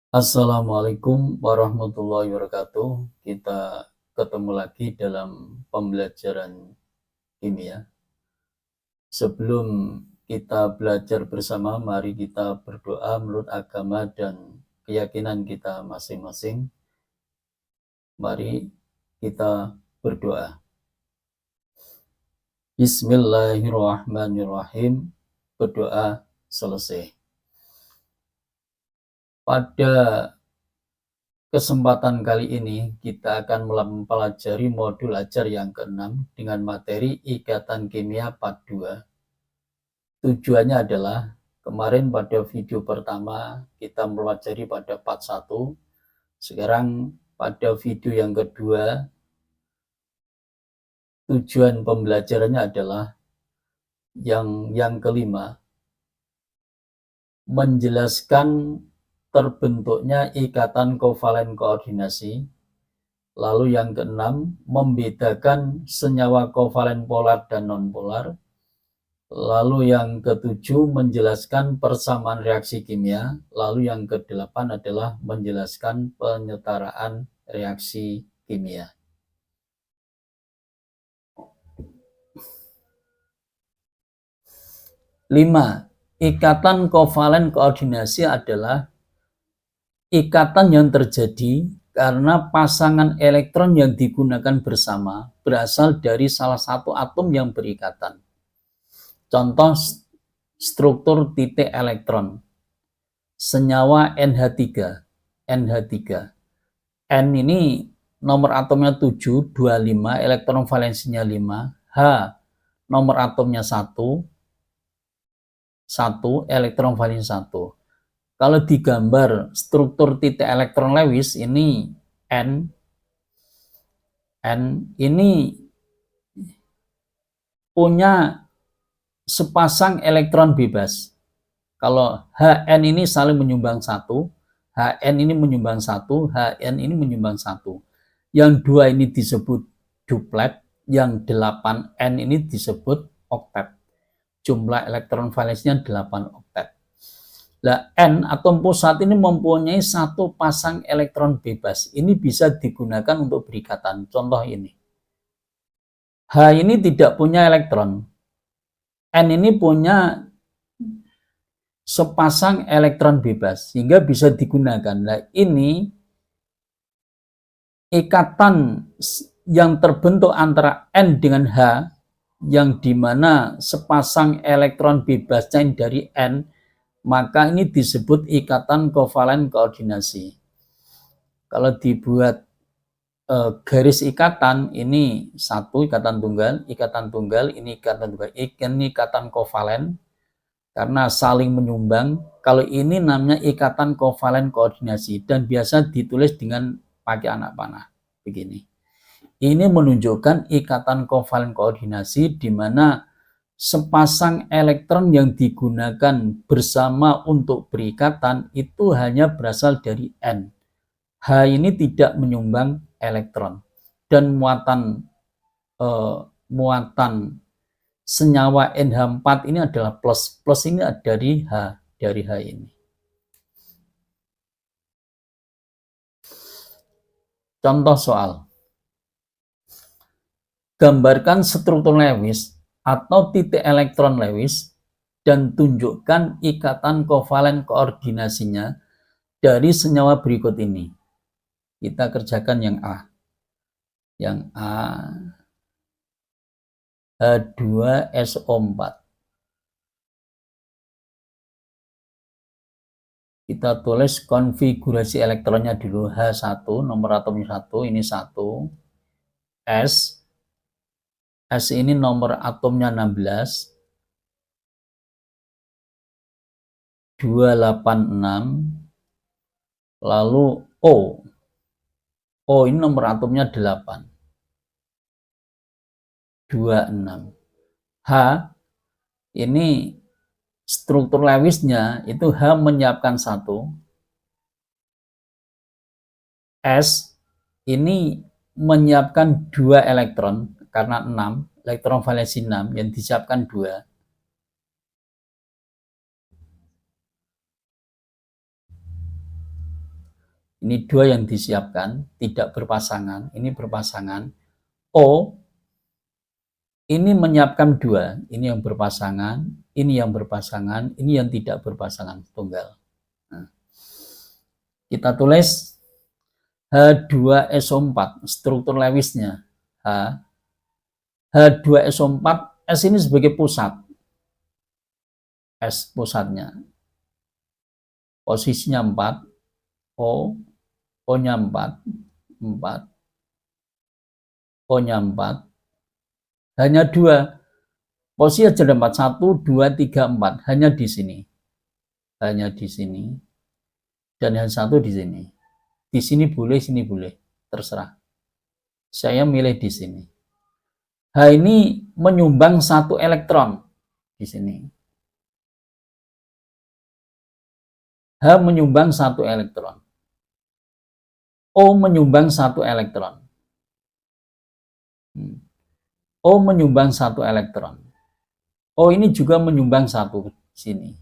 Assalamualaikum warahmatullahi wabarakatuh. Kita ketemu lagi dalam pembelajaran kimia. Sebelum kita belajar bersama, mari kita berdoa menurut agama dan keyakinan kita masing-masing. Mari kita berdoa. Bismillahirrahmanirrahim. Berdoa selesai. Pada kesempatan kali ini kita akan mempelajari modul ajar yang ke-6 dengan materi ikatan kimia part 2. Tujuannya adalah kemarin pada video pertama kita mempelajari pada part 1. Sekarang pada video yang kedua tujuan pembelajarannya adalah yang kelima, menjelaskan terbentuknya ikatan kovalen koordinasi. Lalu yang keenam, membedakan senyawa kovalen polar dan nonpolar. Lalu yang ketujuh, menjelaskan persamaan reaksi kimia. Lalu yang kedelapan adalah menjelaskan penyetaraan reaksi kimia. Lima, ikatan kovalen koordinasi adalah ikatan yang terjadi karena pasangan elektron yang digunakan bersama berasal dari salah satu atom yang berikatan. Contoh struktur titik elektron. Senyawa NH3. N ini nomor atomnya 7, 25, elektron valensinya 5. H nomor atomnya 1, elektron valensi 1. Kalau digambar struktur titik elektron Lewis ini N ini punya sepasang elektron bebas. Kalau Hn ini saling menyumbang 1, Hn ini menyumbang 1, Hn ini menyumbang 1. Yang 2 ini disebut duplet, yang 8N ini disebut oktet. Jumlah elektron valensinya 8 oktet. Nah, N atom pusat ini mempunyai satu pasang elektron bebas. Ini bisa digunakan untuk berikatan. Contoh ini. H ini tidak punya elektron. N ini punya sepasang elektron bebas, sehingga bisa digunakan. Nah, ini ikatan yang terbentuk antara N dengan H, yang dimana sepasang elektron bebasnya dari N, maka ini disebut ikatan kovalen koordinasi. Kalau dibuat garis ikatan, ini satu ikatan tunggal, ini ikatan kovalen karena saling menyumbang. Kalau ini namanya ikatan kovalen koordinasi dan biasa ditulis dengan pakai anak panah begini. Ini menunjukkan ikatan kovalen koordinasi di mana sepasang elektron yang digunakan bersama untuk berikatan itu hanya berasal dari N. H ini tidak menyumbang elektron dan muatan senyawa NH4 ini adalah plus. Plus ini dari H ini. Contoh soal. Gambarkan struktur Lewis atau titik elektron Lewis dan tunjukkan ikatan kovalen koordinasinya dari senyawa berikut ini. Kita kerjakan yang A. Yang A, H2SO4. Kita tulis konfigurasi elektronnya dulu. H1, nomor atomnya 1, ini 1. S ini nomor atomnya 16. 286. Lalu O ini nomor atomnya 8. 26. H ini struktur Lewisnya itu H menyiapkan 1. S ini menyiapkan 2 elektron karena 6, elektron valensi 6 yang disiapkan 2. Ini 2 yang disiapkan, tidak berpasangan, ini berpasangan. O, ini menyiapkan 2, ini yang berpasangan, ini yang berpasangan, ini yang tidak berpasangan, tunggal. Nah, kita tulis H2SO4, struktur Lewisnya. H2SO4, S ini sebagai pusat. S pusatnya. Posisinya 4, O-nya 4, O-nya 4, hanya 2. Posisi ada 4, 1, 2, 3, 4, hanya di sini. Hanya di sini. Dan yang 1 di sini. Di sini boleh, sini boleh. Terserah. Saya milih di sini. H ini menyumbang 1 elektron di sini. H menyumbang 1 elektron. O menyumbang 1 elektron. O menyumbang 1 elektron. O ini juga menyumbang 1 sini.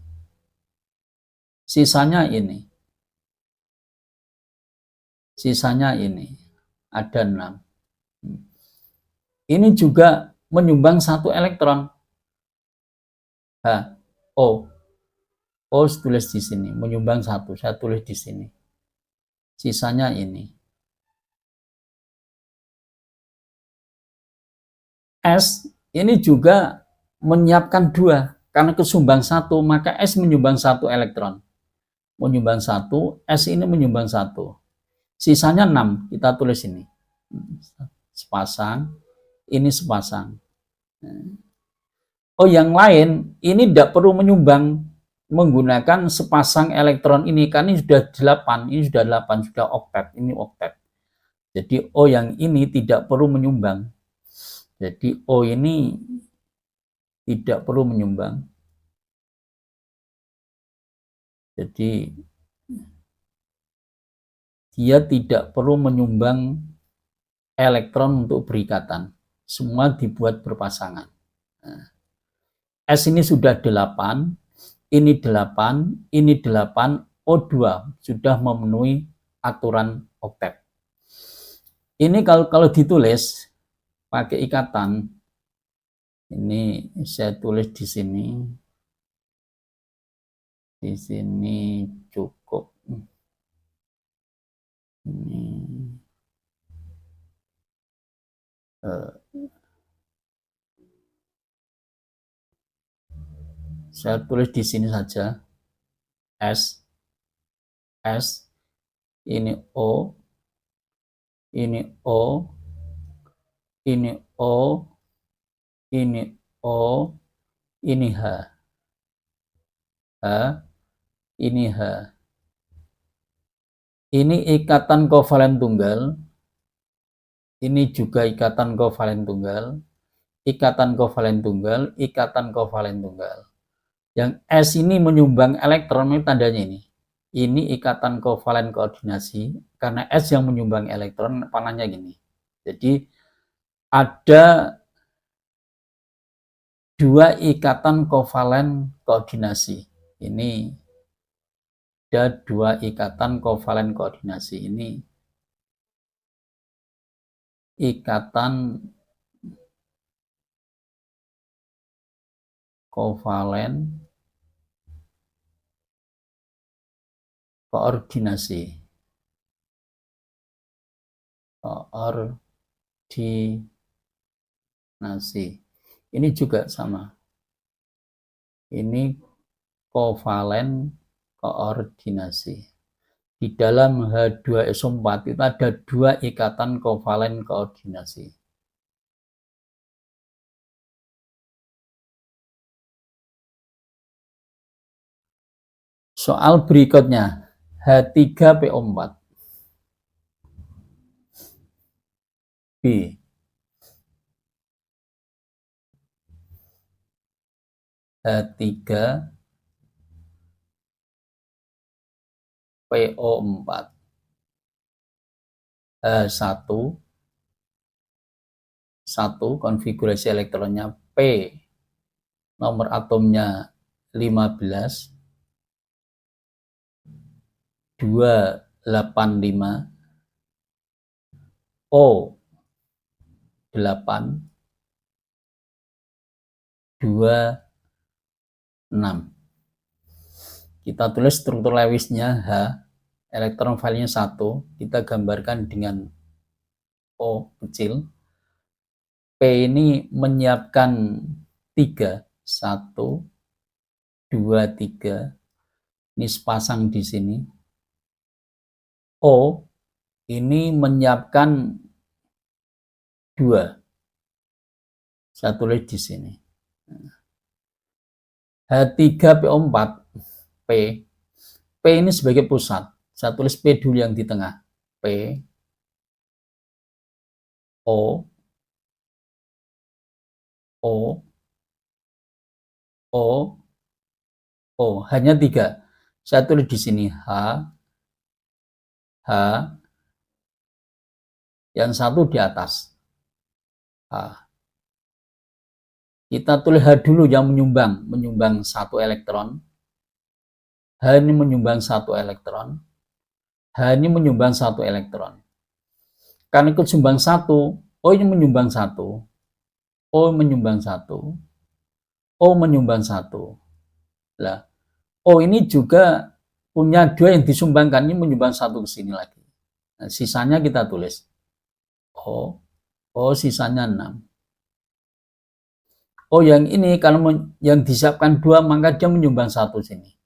Sisanya ini. Sisanya ini. Ada 6. Ini juga menyumbang 1 elektron. O. O tulis di sini, menyumbang 1. Saya tulis di sini. Sisanya ini. S ini juga menyiapkan 2. Karena kesumbang 1, maka S menyumbang 1 elektron. Menyumbang 1, S ini menyumbang 1. Sisanya 6. Kita tulis ini. Sepasang. Ini sepasang. Oh, yang lain ini tidak perlu menyumbang menggunakan sepasang elektron ini, karena ini sudah 8, ini sudah 8, sudah oktet, ini oktet. Jadi O yang ini tidak perlu menyumbang. Jadi O ini tidak perlu menyumbang. Jadi dia tidak perlu menyumbang elektron untuk berikatan. Semua dibuat berpasangan. Nah, S ini sudah 8, ini 8, ini 8, O2 sudah memenuhi aturan oktet. Ini kalau ditulis pakai ikatan, ini saya tulis di sini. Di sini cukup. Ini saya tulis di sini saja. S, ini O, ini O, ini O, ini O, ini H. Ini H. Ini ikatan kovalen tunggal. Ini juga ikatan kovalen tunggal. Ikatan kovalen tunggal, ikatan kovalen tunggal. Yang S ini menyumbang elektron, ini tandanya ini. Ini ikatan kovalen koordinasi, karena S yang menyumbang elektron, panahnya gini. Jadi ada 2 ikatan kovalen koordinasi. Ini ada 2 ikatan kovalen koordinasi. Ini ikatan kovalen koordinasi. Ini juga sama. Ini kovalen koordinasi. Di dalam H2SO4 itu ada 2 ikatan kovalen koordinasi. Soal berikutnya, H3PO4. B. H3PO4. H1 konfigurasi elektronnya P, nomor atomnya 15, 2 85, O 8, 2, 6. Kita tulis struktur Lewisnya H, elektron valenya 1, kita gambarkan dengan O kecil. P ini menyiapkan 3, 1, 2, 3. Ini sepasang di sini. O ini menyiapkan 2. Saya tulis di sini. H3PO4 P. P ini sebagai pusat. Saya tulis P dulu yang di tengah. P O O O O, hanya 3. Saya tulis di sini H H, yang satu di atas H. Kita tulis H dulu yang menyumbang 1 elektron. H ini menyumbang 1 elektron. H ini menyumbang 1 elektron. Karena ikut sumbang 1, O ini menyumbang 1. O menyumbang 1. O menyumbang 1. Lah, O ini juga punya 2 yang disumbangkan, ini menyumbang 1 ke sini lagi. Nah, sisanya kita tulis O. O sisanya 6. Oh, yang ini kalau yang disiapkan 2 maka dia menyumbang 1 sini.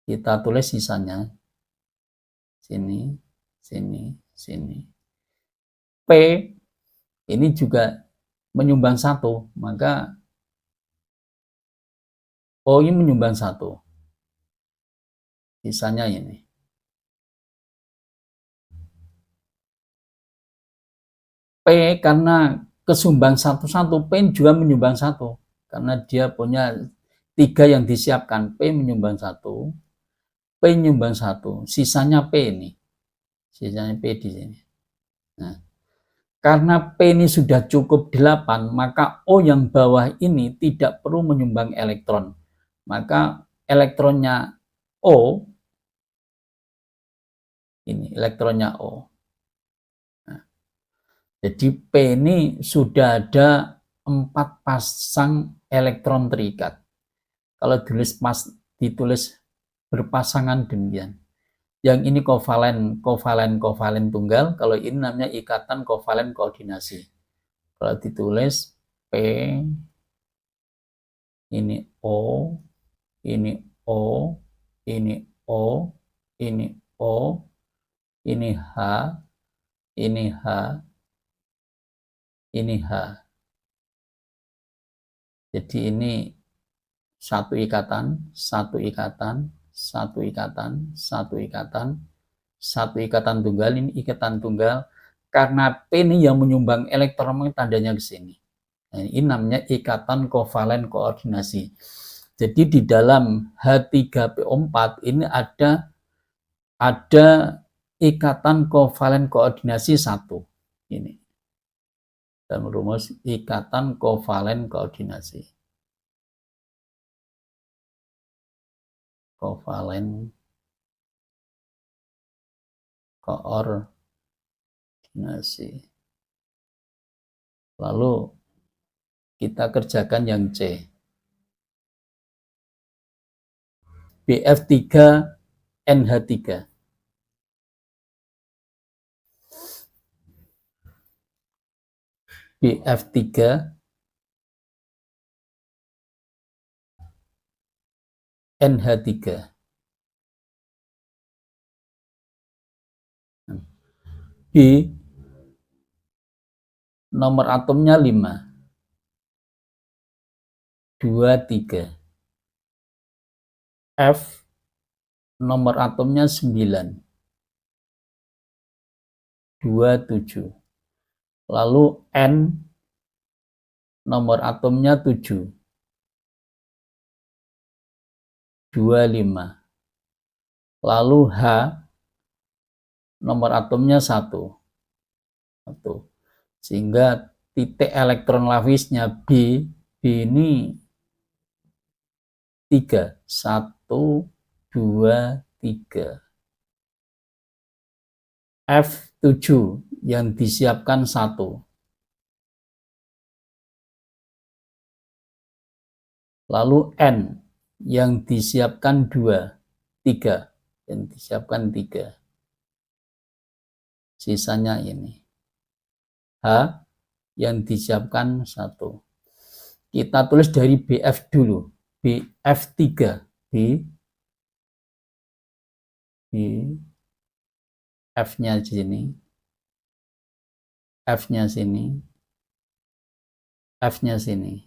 Kita tulis sisanya sini, sini, sini. P ini juga menyumbang 1, maka O ini menyumbang 1. Sisanya ini. P karena kesumbang 1-1, P juga menyumbang 1. Karena dia punya 3 yang disiapkan. P menyumbang 1. P menyumbang 1. Sisanya P ini. Sisanya P di sini. Nah, karena P ini sudah cukup 8, maka O yang bawah ini tidak perlu menyumbang elektron. Maka elektronnya O, ini elektronnya O. Nah, jadi P ini sudah ada 4 pasang elektron terikat. Kalau ditulis berpasangan demikian. Yang ini kovalen tunggal, kalau ini namanya ikatan kovalen koordinasi. Kalau ditulis P, ini O, ini O, ini O, ini O, ini H, ini H, ini H. Jadi ini satu ikatan, satu ikatan, satu ikatan, satu ikatan, satu ikatan tunggal, ini ikatan tunggal. Karena P ini yang menyumbang elektron, tandanya ke sini. Nah, ini namanya ikatan kovalen koordinasi. Jadi di dalam H3PO4 ini ada ikatan kovalen koordinasi 1. Ini. Dalam rumus ikatan kovalen koordinasi. Kovalen koordinasi. Lalu kita kerjakan yang C. BF3NH3. BF3 NH3. B nomor atomnya 5. 2, 3. F nomor atomnya 9. 2, 7. Lalu N nomor atomnya 7. 2, 5. Lalu H nomor atomnya 1. Sehingga titik elektron Lewisnya B ini 3. 1, 2, 3. F7 yang disiapkan 1. Lalu N yang disiapkan 2, 3. Yang disiapkan 3. Sisanya ini. H yang disiapkan 1. Kita tulis dari BF dulu. BF3. F-nya di sini. F-nya sini. F-nya sini.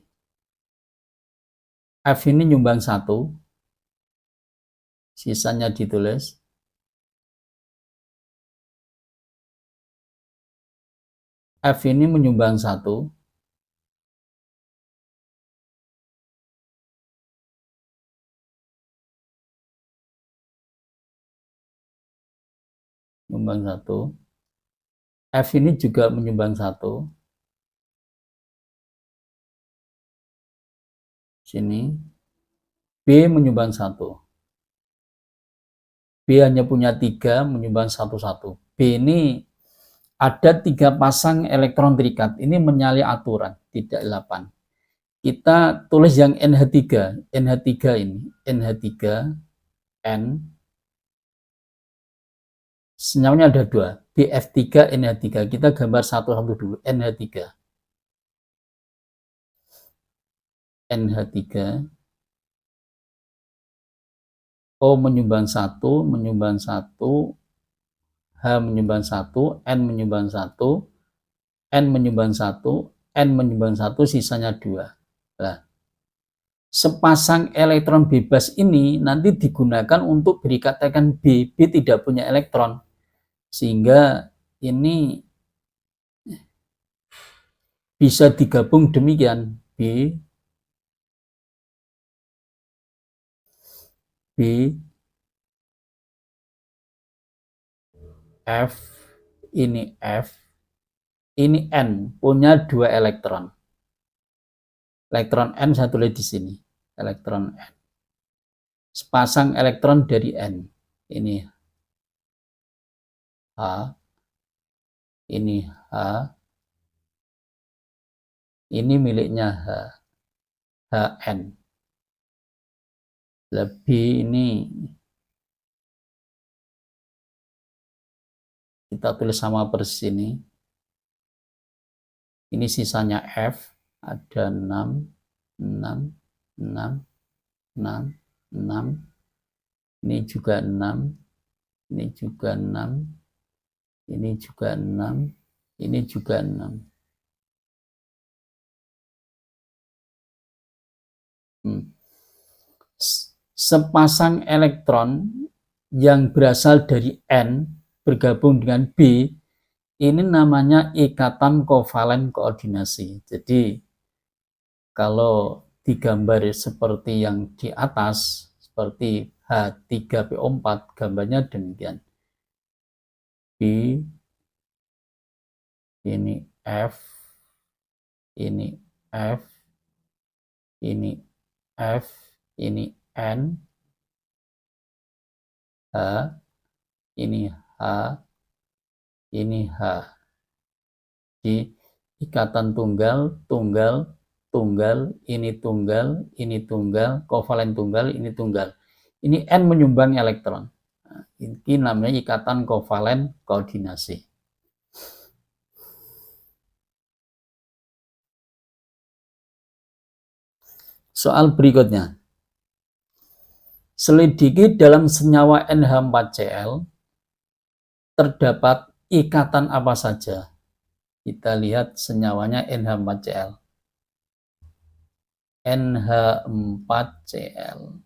F ini nyumbang 1, sisanya ditulis. F ini menyumbang 1, menyumbang 1. F ini juga menyumbang 1. Sini. B menyumbang 1. B hanya punya 3, menyumbang 1-1. B ini ada 3 pasang elektron terikat. Ini menyalahi aturan, tidak 8. Kita tulis yang NH3. NH3 ini. NH3, N. Senyawanya ada 2. BF3, NH3. Kita gambar satu-satu dulu. NH3. NH3. O menyumbang 1, menyumbang 1, H menyumbang 1, N menyumbang 1, N menyumbang 1, N menyumbang 1, sisanya 2. Nah, sepasang elektron bebas ini nanti digunakan untuk berikatan B. B tidak punya elektron. Sehingga ini bisa digabung demikian. B, F, ini F, ini N, punya 2 elektron. Elektron N saya tulis di sini. Elektron N. Sepasang elektron dari N. Ini H, ini H, ini miliknya H, HN. Lebih ini kita tulis sama persis ini. Ini sisanya F, ada 6, 6, 6, 6, 6. Ini juga 6, ini juga 6, ini juga 6, ini juga 6. Sepasang elektron yang berasal dari N bergabung dengan B, ini namanya ikatan kovalen koordinasi. Jadi kalau digambar seperti yang di atas, seperti H3PO4, gambarnya demikian. B, ini F, ini F, ini F, ini N, H, ini H, ini H. Di ikatan tunggal, tunggal, tunggal, ini tunggal, ini tunggal, kovalen tunggal, ini tunggal. Ini N menyumbang elektron. Nah, ini namanya ikatan kovalen koordinasi. Soal berikutnya. Selidiki dalam senyawa NH4Cl terdapat ikatan apa saja. Kita lihat senyawanya NH4Cl. NH4Cl.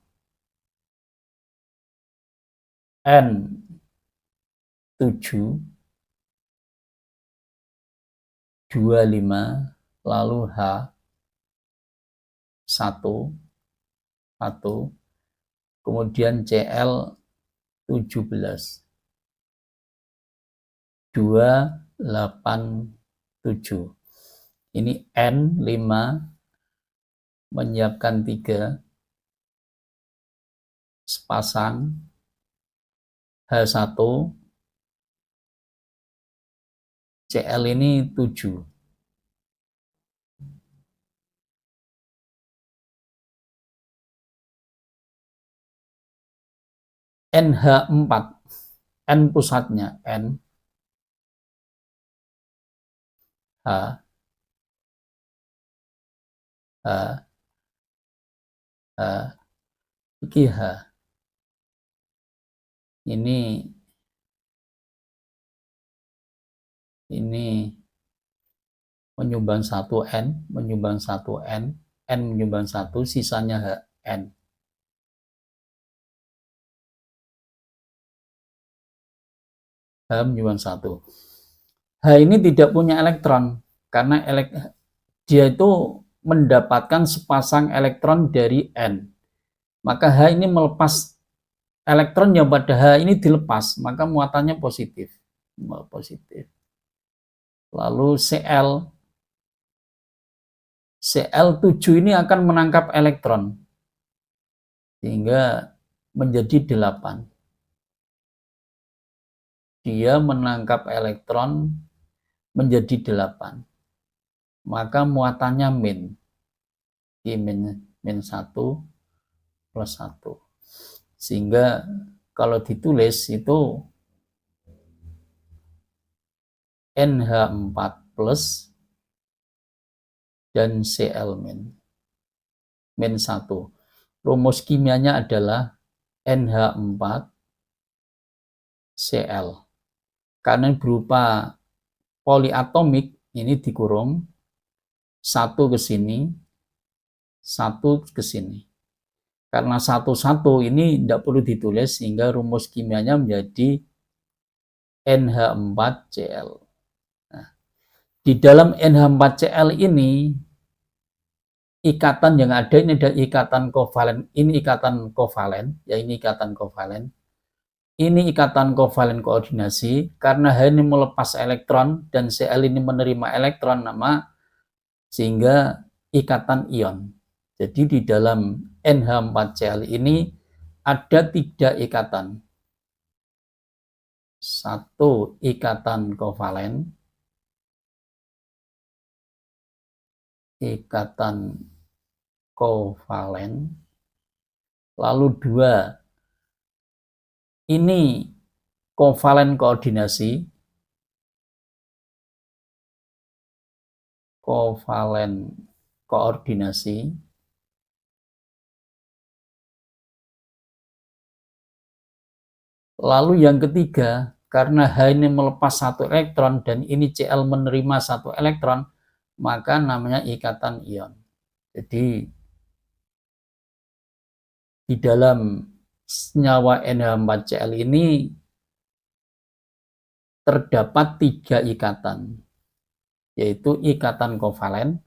N7, 25, lalu H, 1, kemudian Cl 17, 287. Ini N 5 menyiapkan 3, sepasang, H1, Cl ini 7. NH4, N pusatnya, N, H, H, H, iki H. Ini menyumbang 1 N, menyumbang 1 N, N menyumbang 1, sisanya H, N. H menyumbang 1. H ini tidak punya elektron, karena dia itu mendapatkan sepasang elektron dari N. Maka H ini melepas elektron yang pada H ini dilepas, maka muatannya positif. Lalu Cl7 ini akan menangkap elektron, sehingga menjadi 8. Dia menangkap elektron menjadi 8. Maka muatannya min. Min 1 plus 1. Sehingga kalau ditulis itu NH4 plus dan Cl min 1. Rumus kimianya adalah NH4 Cl. Karena berupa poliatomik, ini dikurung 1 ke sini, 1 ke sini. Karena 1 ini tidak perlu ditulis, sehingga rumus kimianya menjadi NH4Cl. Nah, di dalam NH4Cl ini, ikatan yang ada ini adalah ikatan kovalen. Ini ikatan kovalen, ya ini ikatan kovalen. Ini ikatan kovalen koordinasi, karena H ini melepas elektron dan Cl ini menerima elektron, sehingga ikatan ion. Jadi di dalam NH4Cl ini ada 3 ikatan. 1 ikatan kovalen, lalu 2 ini kovalen koordinasi, lalu yang ketiga, karena H ini melepas 1 elektron dan ini Cl menerima 1 elektron, maka namanya ikatan ion. Jadi di dalam senyawa NH4Cl ini terdapat 3 ikatan, yaitu ikatan kovalen.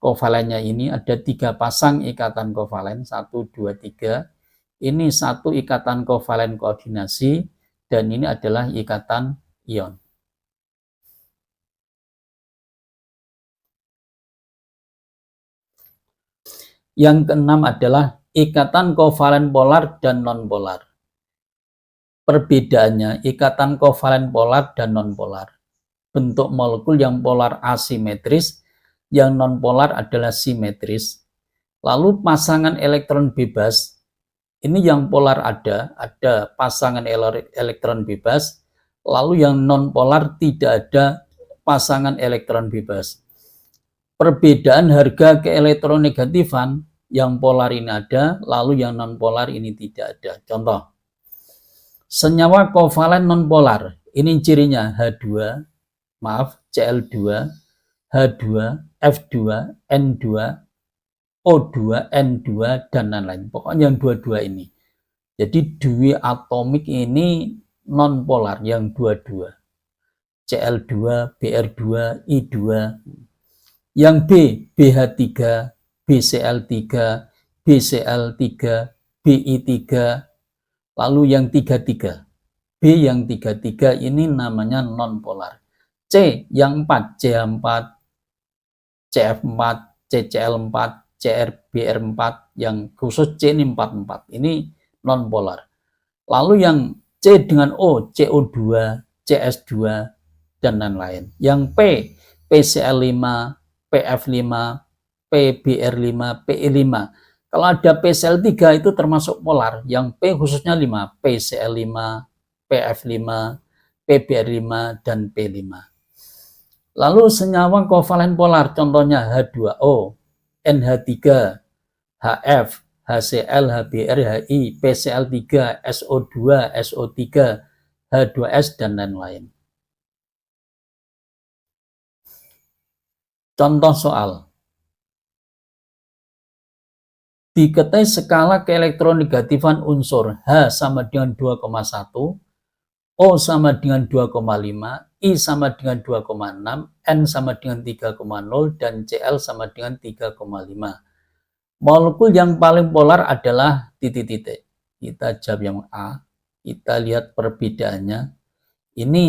Kovalennya ini ada 3 pasang ikatan kovalen, 1, 2, 3. Ini 1 ikatan kovalen koordinasi, dan ini adalah ikatan ion. Yang keenam adalah ikatan kovalen polar dan nonpolar. Perbedaannya, ikatan kovalen polar dan nonpolar. Bentuk molekul yang polar asimetris, yang nonpolar adalah simetris. Lalu pasangan elektron bebas, ini yang polar ada pasangan elektron bebas, lalu yang nonpolar tidak ada pasangan elektron bebas. Perbedaan harga keelektronegatifan, yang polar ini ada, lalu yang nonpolar ini tidak ada. Contoh, senyawa kovalen nonpolar, ini cirinya Cl2, H2, F2, N2, O2, N2, dan lain-lain. Pokoknya yang 2 ini. Jadi dua atomik ini nonpolar, yang 2. Cl2, Br2, I2. Yang B, BH3, BCl3, BCl3, BI3. Lalu yang 3, B yang 3 ini namanya nonpolar. C yang 4, CH4, CF4, CCl4, CrBr4, yang khusus C ini 4. Ini nonpolar. Lalu yang C dengan O, CO2, CS2, dan lain-lain. Yang P, PCl5, PF5, PBr5, Pe5. Kalau ada PCl3 itu termasuk polar. Yang P khususnya 5, PCl5, PF5, PBr5, dan P5. Lalu senyawa kovalen polar, contohnya H2O, NH3, HF, HCl, HBr, HI, PCl3, SO2, SO3, H2S, dan lain-lain. Contoh soal. Diketahui skala keelektronegatifan unsur H sama dengan 2,1, O sama dengan 2,5, I sama dengan 2,6, N sama dengan 3,0, dan Cl sama dengan 3,5. Molekul yang paling polar adalah titik-titik. Kita jawab yang A. Kita lihat perbedaannya. Ini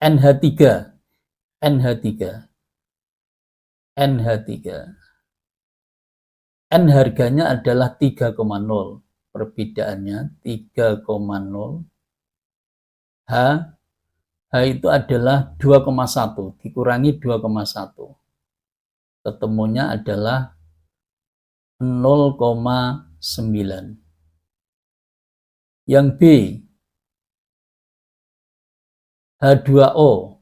NH3, NH3, NH3. N harganya adalah 3,0. Perbedaannya 3,0. H itu adalah 2,1 dikurangi 2,1. Ketemunya adalah 0,9. Yang B, H2O.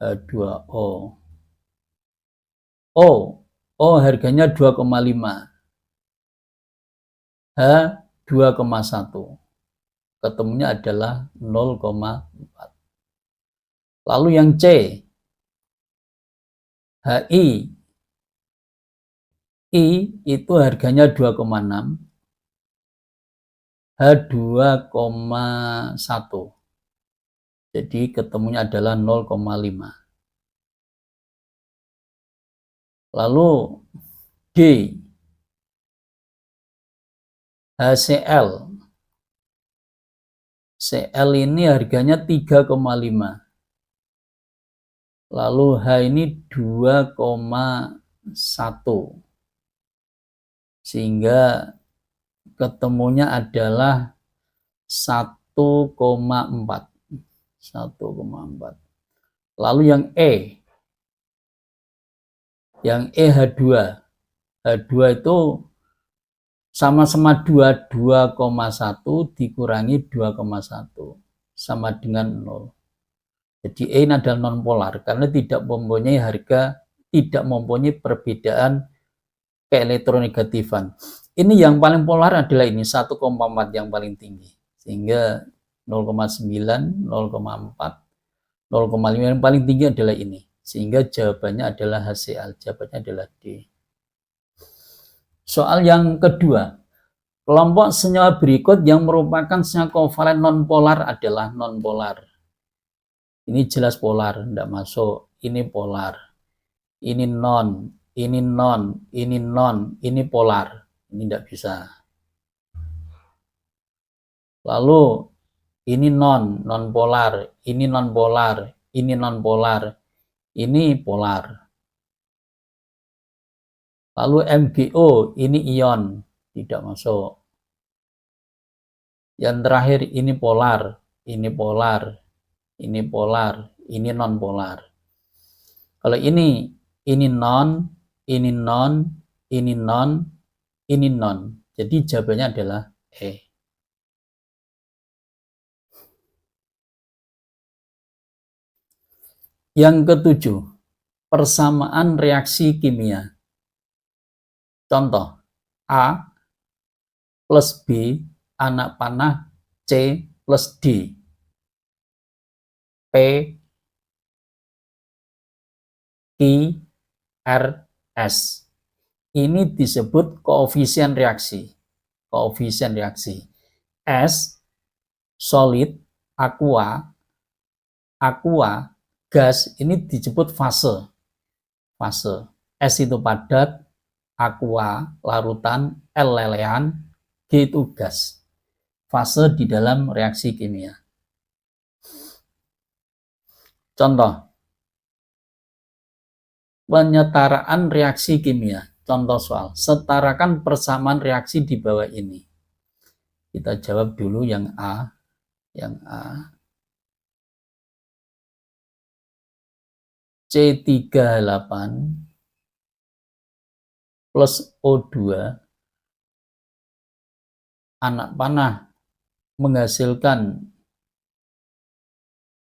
H2O. O harganya 2,5. H 2,1. Ketemunya adalah 0,4. Lalu yang C, HI. I itu harganya 2,6. H 2,1. Jadi ketemunya adalah 0,5. Lalu D, HCl. Cl ini harganya 3,5. Lalu H ini 2,1. Sehingga ketemunya adalah 1,4. 1,4. Lalu yang E. Yang E H2. H2 itu sama-sama 2,1 dikurangi 2,1 sama dengan 0. Jadi E ini adalah non-polar karena tidak mempunyai harga, tidak mempunyai perbedaan keelektronegatifan. Ini yang paling polar adalah ini 1,4 yang paling tinggi. Sehingga 0,9, 0,4, 0,5 yang paling tinggi adalah ini. Sehingga jawabannya adalah HCl. Jawabannya adalah D. Soal yang kedua, kelompok senyawa berikut yang merupakan senyawa kovalen nonpolar adalah nonpolar. Ini jelas polar, tidak masuk. Ini polar. Ini non, ini non, ini non, ini polar. Ini tidak bisa. Lalu ini non-polar, ini non-polar, ini non-polar, ini polar. Lalu MgO, ini ion, tidak masuk. Yang terakhir ini polar, ini polar, ini polar, ini non-polar. Kalau ini non, ini non, ini non, ini non. Jadi jawabannya adalah E. Yang ketujuh, persamaan reaksi kimia. Contoh, A plus B anak panah C plus D. P Q R S. Ini disebut koefisien reaksi. Koefisien reaksi. S solid, aqua, gas, ini disebut fase. Fase. S itu padat, aqua larutan, L lelehan, G itu gas. Fase di dalam reaksi kimia. Contoh, penyetaraan reaksi kimia. Contoh soal, setarakan persamaan reaksi di bawah ini. Kita jawab dulu yang A. Yang A. C3H8 plus O2, anak panah menghasilkan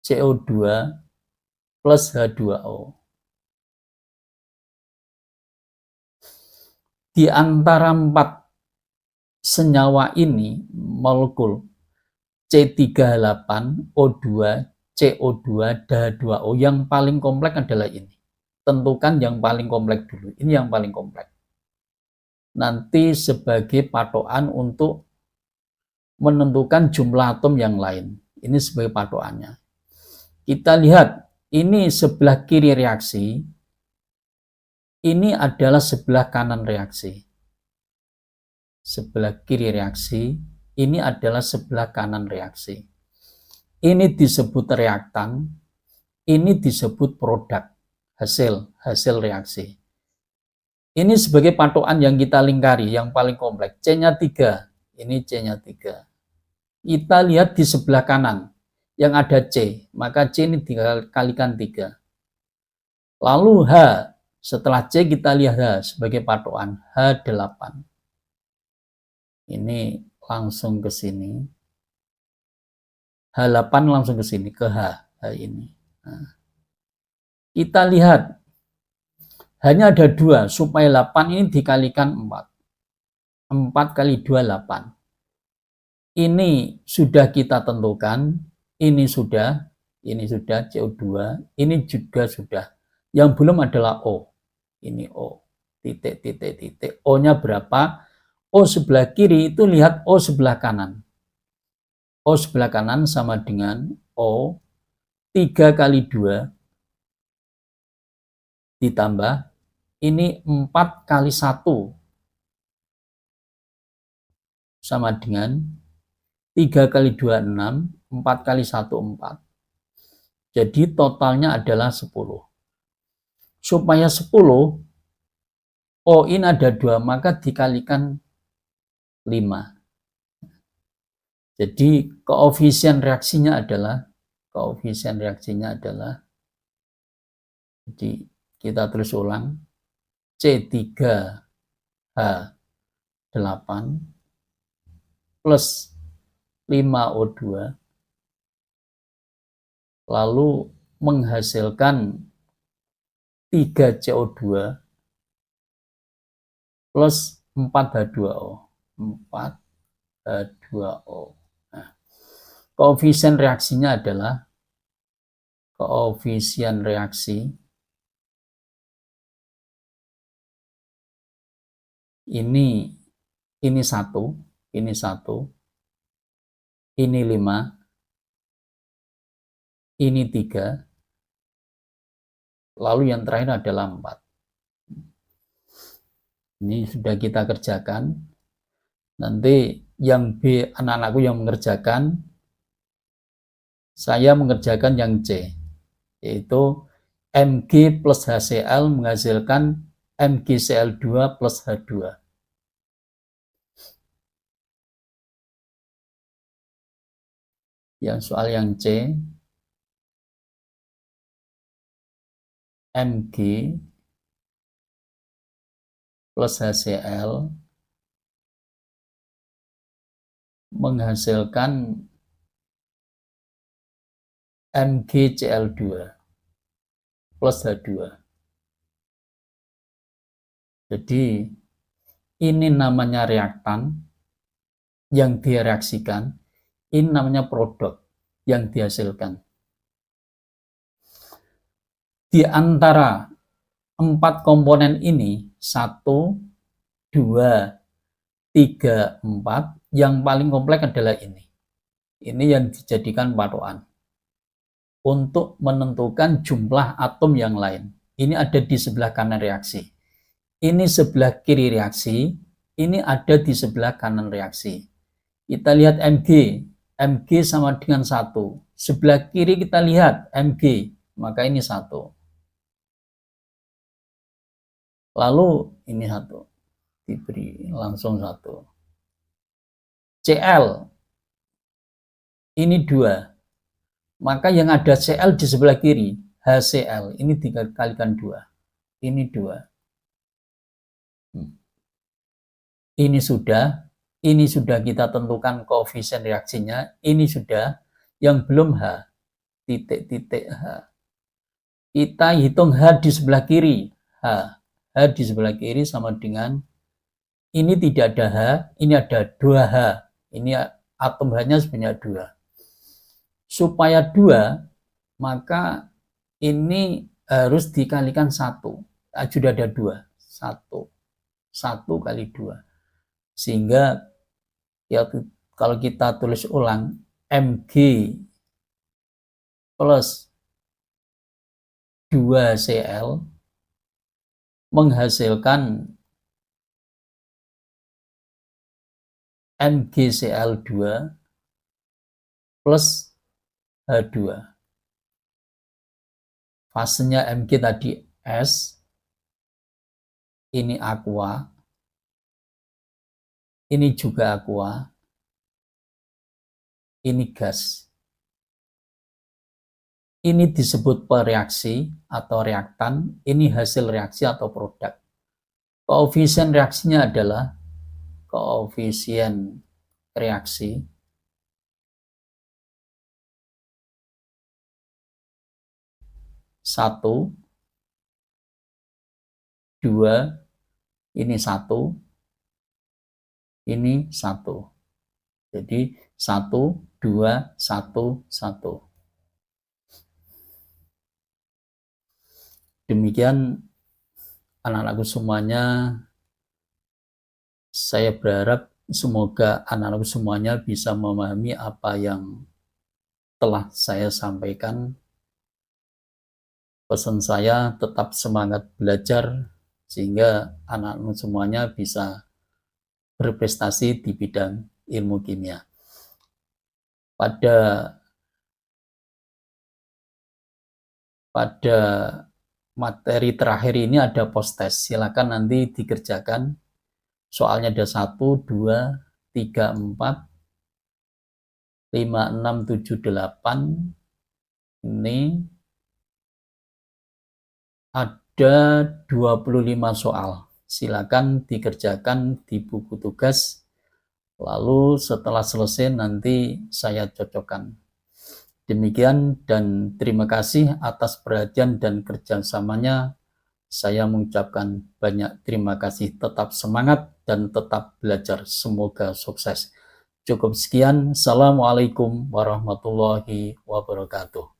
CO2 plus H2O. Di antara 4 senyawa ini, molekul C3H8, O2, CO2, H2O, yang paling kompleks adalah ini. Tentukan yang paling kompleks dulu. Ini yang paling kompleks. Nanti sebagai patokan untuk menentukan jumlah atom yang lain. Ini sebagai patokannya. Kita lihat, ini sebelah kiri reaksi, ini adalah sebelah kanan reaksi. Sebelah kiri reaksi, ini adalah sebelah kanan reaksi. Ini disebut reaktan, ini disebut produk, hasil reaksi. Ini sebagai patokan yang kita lingkari, yang paling kompleks. C-nya 3, ini C-nya 3. Kita lihat di sebelah kanan, yang ada C, maka C ini dikalikan 3. Lalu H, setelah C kita lihat H sebagai patokan, H8. Ini langsung ke sini. H8 langsung ke sini, ke H ini. Nah, kita lihat, hanya ada 2, supaya 8 ini dikalikan 4. 4 kali 2, 8. Ini sudah kita tentukan, ini sudah CO2, ini juga sudah. Yang belum adalah O. Ini O, titik. O-nya berapa? O sebelah kiri itu lihat O sebelah kanan. O sebelah kanan sama dengan O 3 kali 2 ditambah ini 4 kali 1 sama dengan 3 kali 2, 6, 4 kali 1, 4. Jadi totalnya adalah 10. Supaya 10, O ini ada 2, maka dikalikan 5. Jadi koefisien reaksinya adalah, jadi kita terus ulang, C3H8 plus 5O2 lalu menghasilkan 3CO2 plus 4H2O. 4H2O. Nah, koefisien reaksinya adalah koefisien reaksi ini 1, ini 1, ini 5, ini 3, lalu yang terakhir adalah 4. Ini sudah kita kerjakan. Nanti yang B, anak-anakku yang mengerjakan, saya mengerjakan yang C, yaitu Mg plus HCl menghasilkan MgCl2 plus H2. Yang soal yang C, Mg plus HCl menghasilkan MgCl2 plus H2. Jadi ini namanya reaktan yang direaksikan, ini namanya produk yang dihasilkan. Di antara 4 komponen ini, 1, 2, 3, 4, yang paling kompleks adalah ini. Ini yang dijadikan patokan untuk menentukan jumlah atom yang lain. Ini ada di sebelah kanan reaksi. Ini sebelah kiri reaksi, ini ada di sebelah kanan reaksi. Kita lihat Mg, Mg sama dengan 1. Sebelah kiri kita lihat Mg, maka ini 1. Lalu ini 1, diberi langsung 1. Cl, ini 2. Maka yang ada Cl di sebelah kiri, HCl. Ini dikalikan 2. Ini 2. Ini sudah kita tentukan koefisien reaksinya. Ini sudah. Yang belum H. Titik-titik H. Kita hitung H di sebelah kiri. H di sebelah kiri sama dengan ini tidak ada H, ini ada 2H. Ini atom H-nya sebanyak 2. Supaya 2, maka ini harus dikalikan 1. Sudah ada 2. 1 kali 2. Sehingga ya, kalau kita tulis ulang, Mg plus 2Cl menghasilkan MgCl2 plus H2. Fasenya Mg tadi S, ini aqua, ini juga aqua, ini gas. Ini disebut pereaksi atau reaktan, ini hasil reaksi atau produk. Koefisien reaksinya adalah koefisien reaksi satu, 2, ini 1, ini 1. Jadi 1, 2, 1, 1. Demikian anak-anakku semuanya, saya berharap semoga anak-anakku semuanya bisa memahami apa yang telah saya sampaikan. Pesan saya tetap semangat belajar sehingga anak-anak semuanya bisa berprestasi di bidang ilmu kimia. Pada materi terakhir ini ada post test, silakan nanti dikerjakan. Soalnya ada 1, 2, 3, 4, 5, 6, 7, 8. Ini ada 25 soal. Silakan dikerjakan di buku tugas. Lalu setelah selesai nanti saya cocokkan. Demikian dan terima kasih atas perhatian dan kerjasamanya. Saya mengucapkan banyak terima kasih. Tetap semangat dan tetap belajar. Semoga sukses. Cukup sekian. Assalamualaikum warahmatullahi wabarakatuh.